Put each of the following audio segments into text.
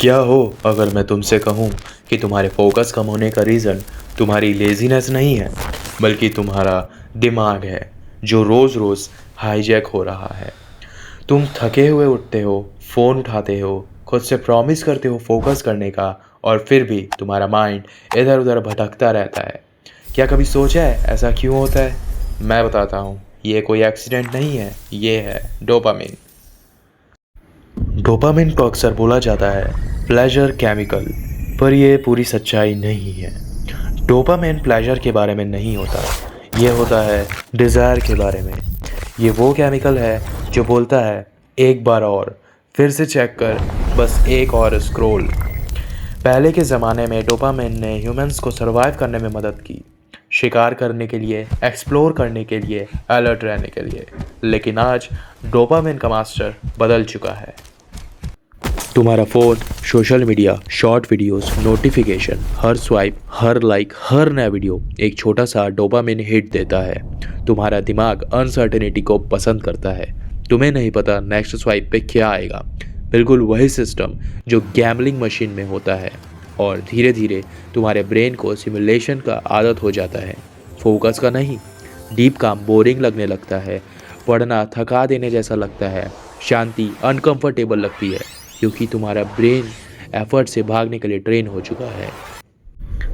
क्या हो अगर मैं तुमसे कहूँ कि तुम्हारे फोकस कम होने का रीज़न तुम्हारी लेज़ीनेस नहीं है, बल्कि तुम्हारा दिमाग है जो रोज़ रोज़ हाईजैक हो रहा है। तुम थके हुए उठते हो, फ़ोन उठाते हो, खुद से प्रॉमिस करते हो फोकस करने का, और फिर भी तुम्हारा माइंड इधर उधर भटकता रहता है। क्या कभी सोचा है ऐसा क्यों होता है? मैं बताता हूँ, ये कोई एक्सीडेंट नहीं है, ये है डोपामिन। डोपामिन को अक्सर बोला जाता है प्लेजर केमिकल, पर यह पूरी सच्चाई नहीं है। डोपामिन प्लेजर के बारे में नहीं होता, ये होता है डिज़ायर के बारे में। ये वो केमिकल है जो बोलता है एक बार और, फिर से चेक कर, बस एक और स्क्रॉल। पहले के ज़माने में डोपामिन ने ह्यूमंस को सर्वाइव करने में मदद की, शिकार करने के लिए, एक्सप्लोर करने के लिए, अलर्ट रहने के लिए। लेकिन आज डोपामिन का मास्टर बदल चुका है। तुम्हारा phone, social media, short videos, notification, हर स्वाइप, हर लाइक, हर नया वीडियो एक छोटा सा डोपामिन हिट देता है। तुम्हारा दिमाग अनसर्टेनिटी को पसंद करता है। तुम्हें नहीं पता नेक्स्ट स्वाइप पे क्या आएगा। बिल्कुल वही सिस्टम जो गैम्बलिंग मशीन में होता है। और धीरे धीरे तुम्हारे ब्रेन को सिमुलेशन का आदत हो जाता है, फोकस का नहीं। डीप काम बोरिंग लगने लगता है, पढ़ना थका देने जैसा लगता है, शांति अनकंफर्टेबल लगती है, क्योंकि तुम्हारा ब्रेन एफर्ट से भागने के लिए ट्रेन हो चुका है।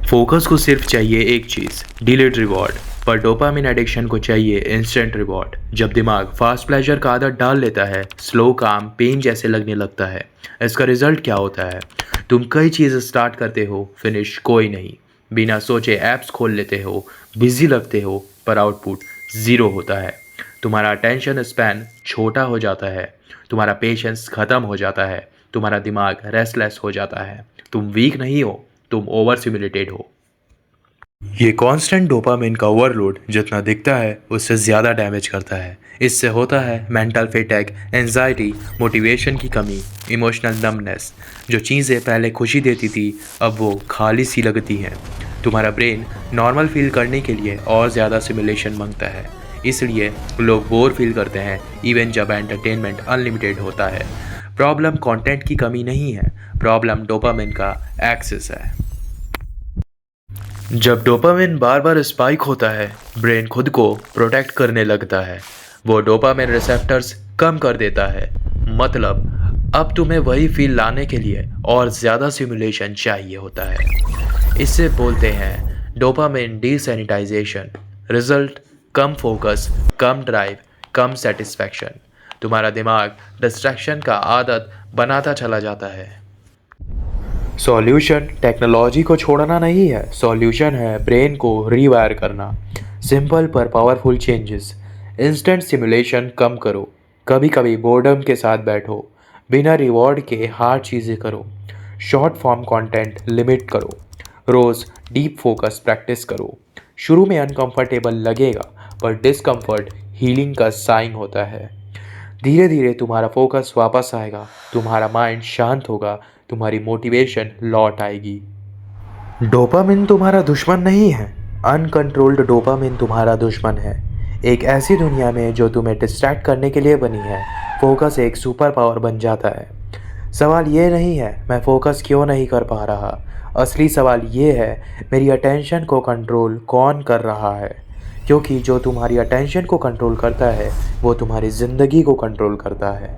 फोकस को सिर्फ चाहिए एक चीज़, डिलेड रिवॉर्ड, पर डोपामिन एडिक्शन को चाहिए इंस्टेंट रिवॉर्ड। जब दिमाग फास्ट प्लेजर का आदत डाल लेता है, स्लो काम पेन जैसे लगने लगता है। इसका रिजल्ट क्या होता है? तुम कई चीज़ें स्टार्ट करते हो, फिनिश कोई नहीं। बिना सोचे ऐप्स खोल लेते हो, बिजी लगते हो, पर आउटपुट ज़ीरो होता है। तुम्हारा अटेंशन स्पैन छोटा हो जाता है, तुम्हारा पेशेंस ख़त्म हो जाता है, तुम्हारा दिमाग रेस्टलेस हो जाता है। तुम वीक नहीं हो, तुम ओवर स्टिमुलेटेड हो। ये कांस्टेंट डोपामिन का ओवरलोड जितना दिखता है उससे ज़्यादा डैमेज करता है। इससे होता है मेंटल फेटेक, एंजाइटी, मोटिवेशन की कमी, इमोशनल नमनेस। जो चीज़ें पहले खुशी देती थी अब वो खाली सी लगती हैं। तुम्हारा ब्रेन नॉर्मल फील करने के लिए और ज़्यादा सिमुलेशन मांगता है। इसलिए लोग बोर फील करते हैं इवन जब एंटरटेनमेंट अनलिमिटेड होता है। प्रॉब्लम कंटेंट की कमी नहीं है, प्रॉब्लम डोपामिन का एक्सेस है। जब डोपामिन बार बार स्पाइक होता है, ब्रेन खुद को प्रोटेक्ट करने लगता है। वो डोपामिन रिसेप्टर्स कम कर देता है। मतलब अब तुम्हें वही फील लाने के लिए और ज़्यादा सिमुलेशन चाहिए होता है। इससे बोलते हैं डोपामिन डिसैनिटाइजेशन। रिजल्ट कम फोकस, कम ड्राइव, कम सेटिस्फैक्शन। तुम्हारा दिमाग डिस्ट्रैक्शन का आदत बनाता चला जाता है। सॉल्यूशन टेक्नोलॉजी को छोड़ना नहीं है, सॉल्यूशन है ब्रेन को रीवायर करना। सिंपल पर पावरफुल चेंजेस। इंस्टेंट सिमुलेशन कम करो, कभी कभी बोर्डम के साथ बैठो, बिना रिवॉर्ड के हार्ड चीज़ें करो, शॉर्ट फॉर्म कंटेंट लिमिट करो, रोज़ डीप फोकस प्रैक्टिस करो। शुरू में अनकंफर्टेबल लगेगा, पर डिस्कम्फर्ट हीलिंग का साइन होता है। धीरे धीरे तुम्हारा फोकस वापस आएगा, तुम्हारा माइंड शांत होगा, तुम्हारी मोटिवेशन लौट आएगी। डोपामिन तुम्हारा दुश्मन नहीं है, अनकंट्रोल्ड डोपामिन तुम्हारा दुश्मन है। एक ऐसी दुनिया में जो तुम्हें डिस्ट्रैक्ट करने के लिए बनी है, फोकस एक सुपर पावर बन जाता है। सवाल ये नहीं है मैं फोकस क्यों नहीं कर पा रहा, असली सवाल ये है मेरी अटेंशन को कंट्रोल कौन कर रहा है। क्योंकि जो तुम्हारी अटेंशन को कंट्रोल करता है वो तुम्हारी ज़िंदगी को कंट्रोल करता है।